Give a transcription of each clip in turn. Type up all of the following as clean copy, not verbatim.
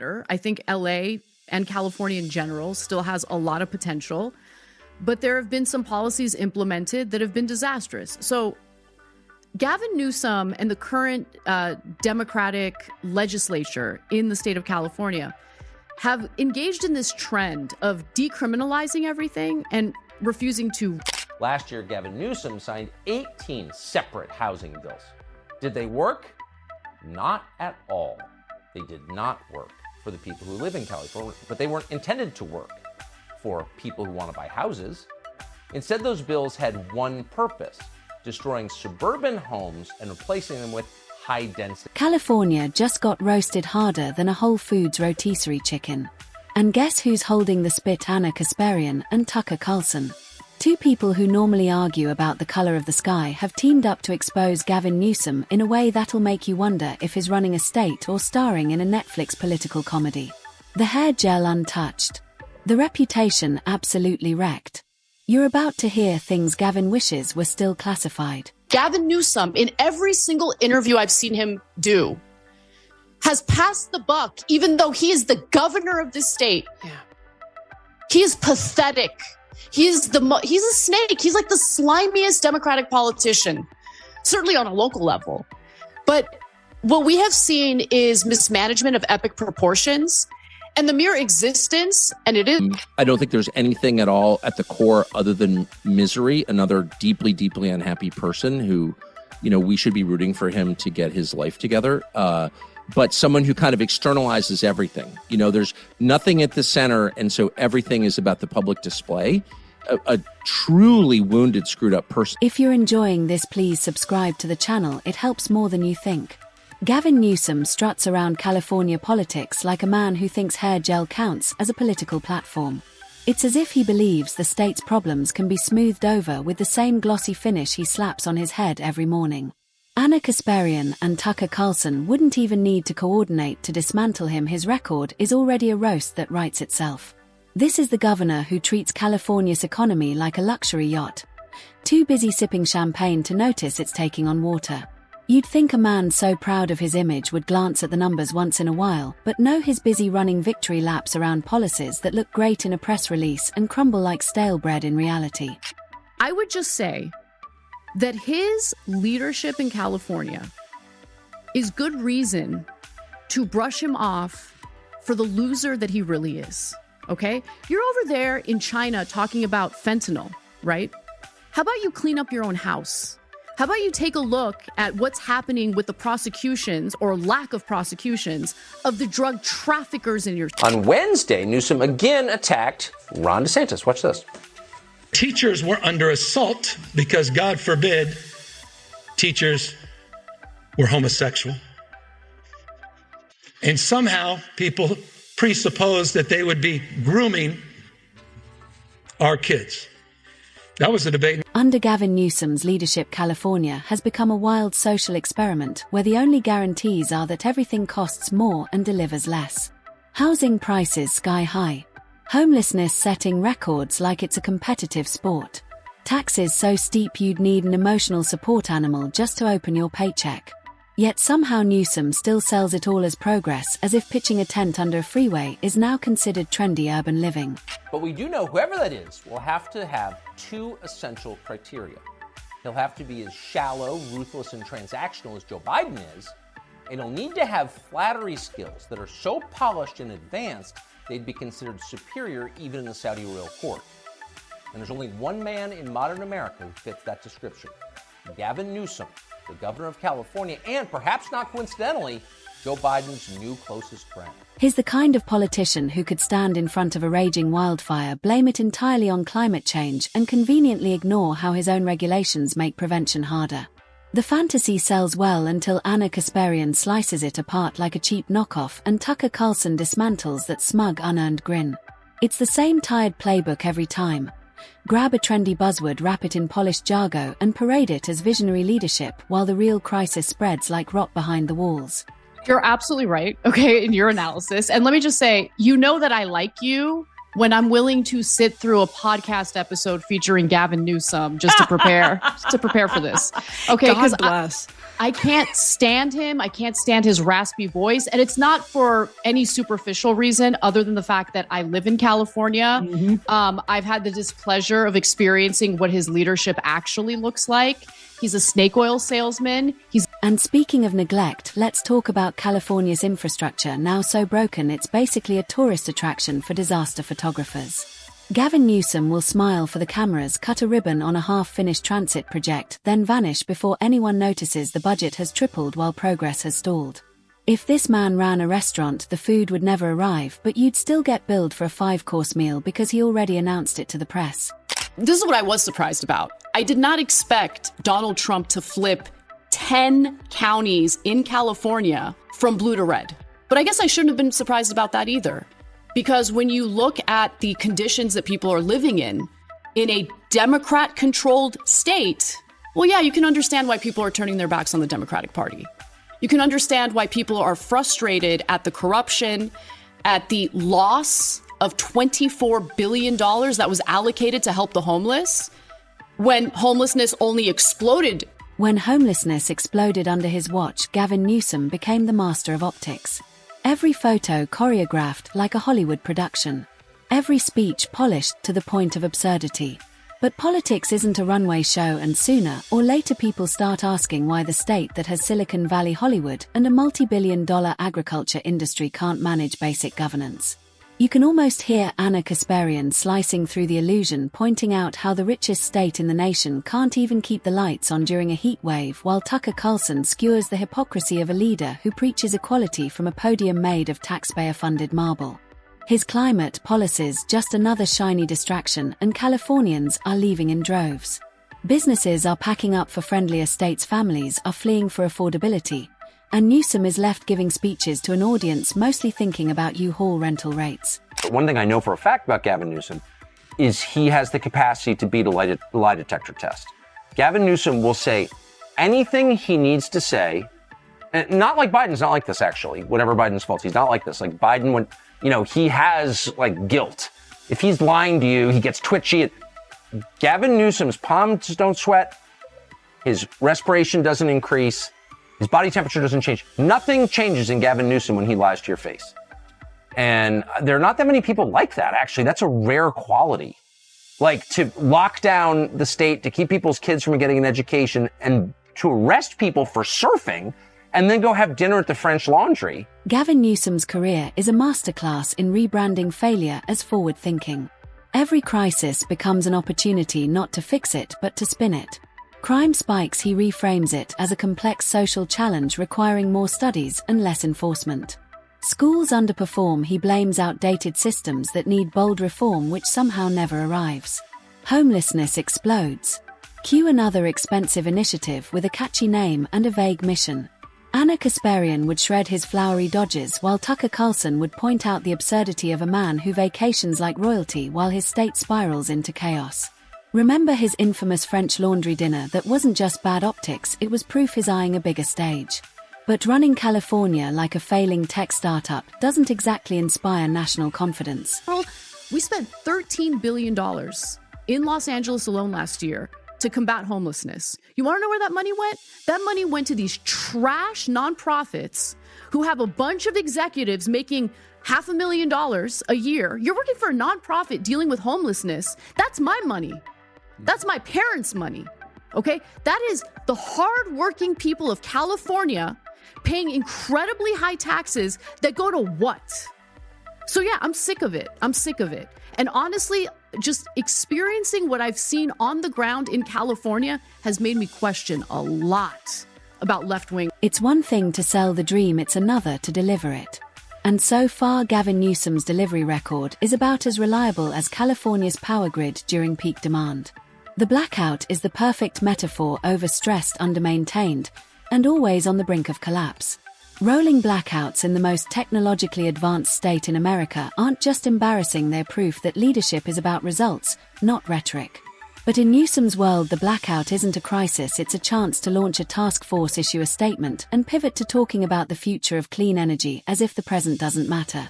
I think LA and California in general still has a lot of potential, but there have been some policies implemented that have been disastrous. So Gavin Newsom and the current Democratic legislature in the state of California have engaged in this trend of decriminalizing everything and refusing to. Last year, Gavin Newsom signed 18 separate housing bills. Did they work? Not at all. They did not work for the people who live in California, but they weren't intended to work for people who want to buy houses. Instead, those bills had one purpose: destroying suburban homes and replacing them with high-density. California just got roasted harder than a Whole Foods rotisserie chicken. And guess who's holding the spit? Anna Kasparian and Tucker Carlson. Two people who normally argue about the color of the sky have teamed up to expose Gavin Newsom in a way that'll make you wonder if he's running a state or starring in a Netflix political comedy. The hair gel untouched. The reputation absolutely wrecked. You're about to hear things Gavin wishes were still classified. Gavin Newsom, in every single interview I've seen him do, has passed the buck, even though he is the governor of this state. Yeah. He is pathetic. He's a snake. He's like the slimiest Democratic politician, certainly on a local level. But what we have seen is mismanagement of epic proportions. And the mere existence, and it is. I don't think there's anything at all at the core other than misery. Another deeply, deeply unhappy person who, we should be rooting for him to get his life together. But someone who kind of externalizes everything. There's nothing at the center, and so everything is about the public display. A truly wounded, screwed up person. If you're enjoying this, please subscribe to the channel. It helps more than you think. Gavin Newsom struts around California politics like a man who thinks hair gel counts as a political platform. It's as if he believes the state's problems can be smoothed over with the same glossy finish he slaps on his head every morning. Anna Kasparian and Tucker Carlson wouldn't even need to coordinate to dismantle him. His record is already a roast that writes itself. This is the governor who treats California's economy like a luxury yacht. Too busy sipping champagne to notice it's taking on water. You'd think a man so proud of his image would glance at the numbers once in a while, but no, he's busy running victory laps around policies that look great in a press release and crumble like stale bread in reality. I would just say that his leadership in California is good reason to brush him off for the loser that he really is, okay? You're over there in China talking about fentanyl, right? How about you clean up your own house? How about you take a look at what's happening with the prosecutions or lack of prosecutions of the drug traffickers in your... On Wednesday, Newsom again attacked Ron DeSantis. Watch this. Teachers were under assault because, God forbid, teachers were homosexual. And somehow people presupposed that they would be grooming our kids. That was the debate. Under Gavin Newsom's leadership, California has become a wild social experiment where the only guarantees are that everything costs more and delivers less. Housing prices sky high. Homelessness setting records like it's a competitive sport. Taxes so steep you'd need an emotional support animal just to open your paycheck. Yet somehow Newsom still sells it all as progress, as if pitching a tent under a freeway is now considered trendy urban living. But we do know whoever that is will have to have two essential criteria. He'll have to be as shallow, ruthless, and transactional as Joe Biden is, and he'll need to have flattery skills that are so polished and advanced they'd be considered superior even in the Saudi royal court. And there's only one man in modern America who fits that description: Gavin Newsom, the governor of California, and perhaps not coincidentally, Joe Biden's new closest friend. He's the kind of politician who could stand in front of a raging wildfire, blame it entirely on climate change, and conveniently ignore how his own regulations make prevention harder. The fantasy sells well until Anna Kasparian slices it apart like a cheap knockoff and Tucker Carlson dismantles that smug, unearned grin. It's the same tired playbook every time. Grab a trendy buzzword, wrap it in polished jargon, and parade it as visionary leadership while the real crisis spreads like rot behind the walls. You're absolutely right, okay, in your analysis. And let me just say, you know that I like you when I'm willing to sit through a podcast episode featuring Gavin Newsom just to prepare for this. Okay, because God bless. I can't stand him. I can't stand his raspy voice. And it's not for any superficial reason other than the fact that I live in California. I've had the displeasure of experiencing what his leadership actually looks like. He's a snake oil salesman. And speaking of neglect, let's talk about California's infrastructure, now so broken it's basically a tourist attraction for disaster photographers. Gavin Newsom will smile for the cameras, cut a ribbon on a half-finished transit project, then vanish before anyone notices the budget has tripled while progress has stalled. If this man ran a restaurant, the food would never arrive, but you'd still get billed for a 5-course meal because he already announced it to the press. This is what I was surprised about. I did not expect Donald Trump to flip 10 counties in California from blue to red. But I guess I shouldn't have been surprised about that either. Because when you look at the conditions that people are living in a Democrat-controlled state, well, yeah, you can understand why people are turning their backs on the Democratic Party. You can understand why people are frustrated at the corruption, at the loss of $24 billion that was allocated to help the homeless, when homelessness only exploded. When homelessness exploded under his watch, Gavin Newsom became the master of optics. Every photo choreographed like a Hollywood production. Every speech polished to the point of absurdity. But politics isn't a runway show, and sooner or later people start asking why the state that has Silicon Valley Hollywood and a multi-billion-dollar agriculture industry can't manage basic governance. You can almost hear Anna Kasparian slicing through the illusion, pointing out how the richest state in the nation can't even keep the lights on during a heat wave, while Tucker Carlson skewers the hypocrisy of a leader who preaches equality from a podium made of taxpayer-funded marble. His climate policies just another shiny distraction, and Californians are leaving in droves. Businesses are packing up for friendlier states, families are fleeing for affordability, and Newsom is left giving speeches to an audience mostly thinking about U-Haul rental rates. But one thing I know for a fact about Gavin Newsom is he has the capacity to beat a lie detector test. Gavin Newsom will say anything he needs to say, and not like Biden's not like this, actually. Whatever Biden's fault, he's not like this. Like Biden, when, he has like guilt. If he's lying to you, he gets twitchy. Gavin Newsom's palms don't sweat. His respiration doesn't increase. His body temperature doesn't change. Nothing changes in Gavin Newsom when he lies to your face. And there are not that many people like that, actually. That's a rare quality. Like to lock down the state, to keep people's kids from getting an education, and to arrest people for surfing, and then go have dinner at the French Laundry. Gavin Newsom's career is a masterclass in rebranding failure as forward thinking. Every crisis becomes an opportunity not to fix it, but to spin it. Crime spikes, he reframes it as a complex social challenge requiring more studies and less enforcement. Schools underperform, he blames outdated systems that need bold reform which somehow never arrives. Homelessness explodes. Cue another expensive initiative with a catchy name and a vague mission. Anna Kasparian would shred his flowery dodges, while Tucker Carlson would point out the absurdity of a man who vacations like royalty while his state spirals into chaos. Remember his infamous French Laundry dinner that wasn't just bad optics, it was proof he's eyeing a bigger stage. But running California like a failing tech startup doesn't exactly inspire national confidence. We spent $13 billion in Los Angeles alone last year to combat homelessness. You want to know where that money went? That money went to these trash nonprofits who have a bunch of executives making $500,000 a year. You're working for a nonprofit dealing with homelessness. That's my money. That's my parents' money. Okay? That is the hardworking people of California paying incredibly high taxes that go to what? So yeah, I'm sick of it. I'm sick of it. And honestly, just experiencing what I've seen on the ground in California has made me question a lot about left-wing. It's one thing to sell the dream, it's another to deliver it. And so far, Gavin Newsom's delivery record is about as reliable as California's power grid during peak demand. The blackout is the perfect metaphor: overstressed, under-maintained, and always on the brink of collapse. Rolling blackouts in the most technologically advanced state in America aren't just embarrassing, they're proof that leadership is about results, not rhetoric. But in Newsom's world, the blackout isn't a crisis, it's a chance to launch a task force, issue a statement, and pivot to talking about the future of clean energy as if the present doesn't matter.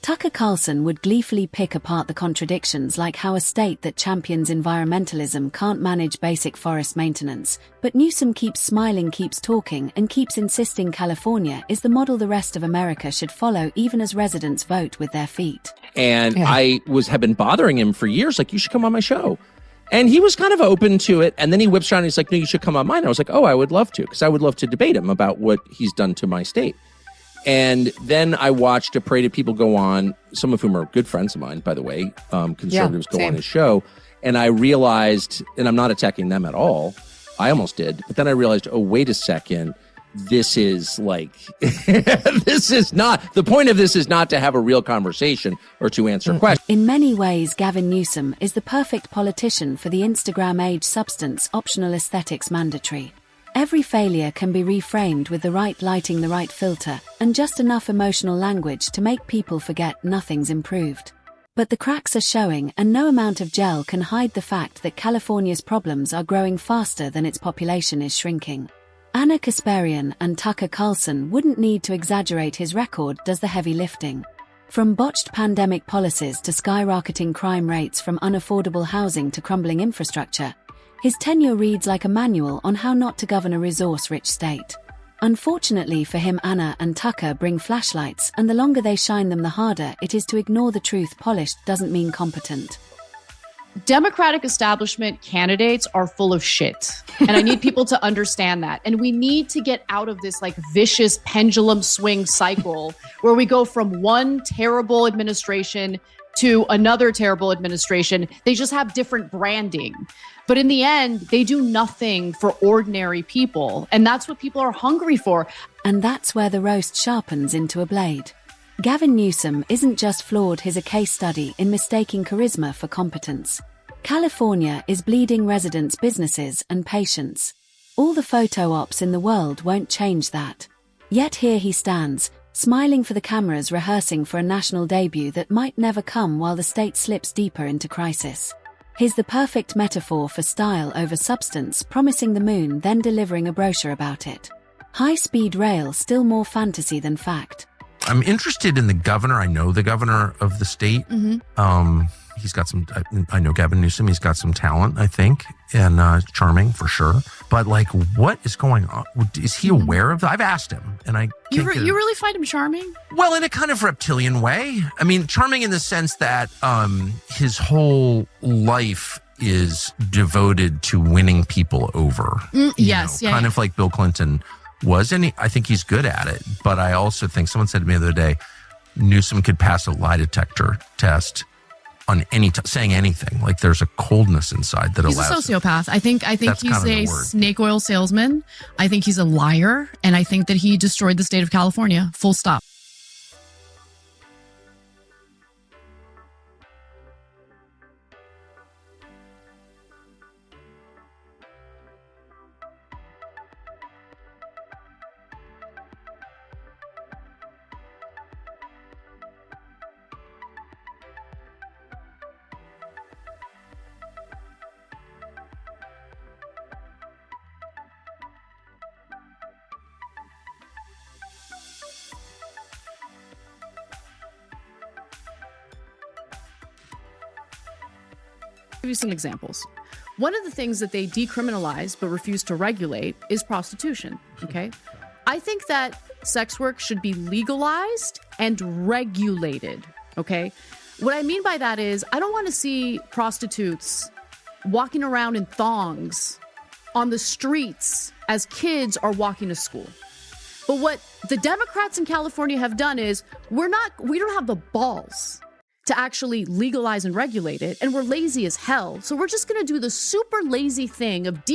Tucker Carlson would gleefully pick apart the contradictions, like how a state that champions environmentalism can't manage basic forest maintenance, but Newsom keeps smiling, keeps talking, and keeps insisting California is the model the rest of America should follow, even as residents vote with their feet. And I have been bothering him for years, like, you should come on my show. And he was kind of open to it. And then he whips around and he's like, no, you should come on mine. I was like, oh, I would love to, because I would love to debate him about what he's done to my state. And then I watched a parade of people go on, some of whom are good friends of mine, by the way, conservatives go on his show. And I realized, and I'm not attacking them at all, I almost did, but then I realized, oh, wait a second, this is like, this is not, the point of this is not to have a real conversation or to answer questions. In many ways, Gavin Newsom is the perfect politician for the Instagram age. Substance, optional, aesthetics mandatory. Every failure can be reframed with the right lighting, the right filter, and just enough emotional language to make people forget nothing's improved. But the cracks are showing, and no amount of gel can hide the fact that California's problems are growing faster than its population is shrinking. Kasparian and Tucker Carlson wouldn't need to exaggerate. His record does the heavy lifting. From botched pandemic policies to skyrocketing crime rates, from unaffordable housing to crumbling infrastructure, his tenure reads like a manual on how not to govern a resource-rich state. Unfortunately for him, Anna and Tucker bring flashlights, and the longer they shine them, the harder it is to ignore the truth. Polished doesn't mean competent. Democratic establishment candidates are full of shit. And I need people to understand that. And we need to get out of this like vicious pendulum swing cycle where we go from one terrible administration to another terrible administration. They just have different branding. But in the end, they do nothing for ordinary people. And that's what people are hungry for. And that's where the roast sharpens into a blade. Gavin Newsom isn't just flawed, he's a case study in mistaking charisma for competence. California is bleeding residents, businesses, and patients. All the photo ops in the world won't change that. Yet here he stands, smiling for the cameras, rehearsing for a national debut that might never come while the state slips deeper into crisis. He's the perfect metaphor for style over substance, promising the moon, then delivering a brochure about it. High-speed rail, still more fantasy than fact. I'm interested in the governor. I know the governor of the state. He's got some, I know Gavin Newsom, he's got some talent, I think, and charming for sure. But like, what is going on? Is he aware of that? I've asked him, and I you really find him charming? Well, in a kind of reptilian way. I mean, charming in the sense that his whole life is devoted to winning people over. Kind of like Bill Clinton was, and I think he's good at it. But I also think, someone said to me the other day, Newsom could pass a lie detector test on saying anything. Like, there's a coldness inside that allows. He's a sociopath. I think he's a snake oil salesman. I think he's a liar, and I think that he destroyed the state of California. Full stop. Give you some examples. One of the things that they decriminalize but refuse to regulate is prostitution. Okay. I think that sex work should be legalized and regulated. Okay. What I mean by that is I don't want to see prostitutes walking around in thongs on the streets as kids are walking to school. But what the Democrats in California have done is we don't have the balls to actually legalize and regulate it, and we're lazy as hell. So we're just going to do the super lazy thing of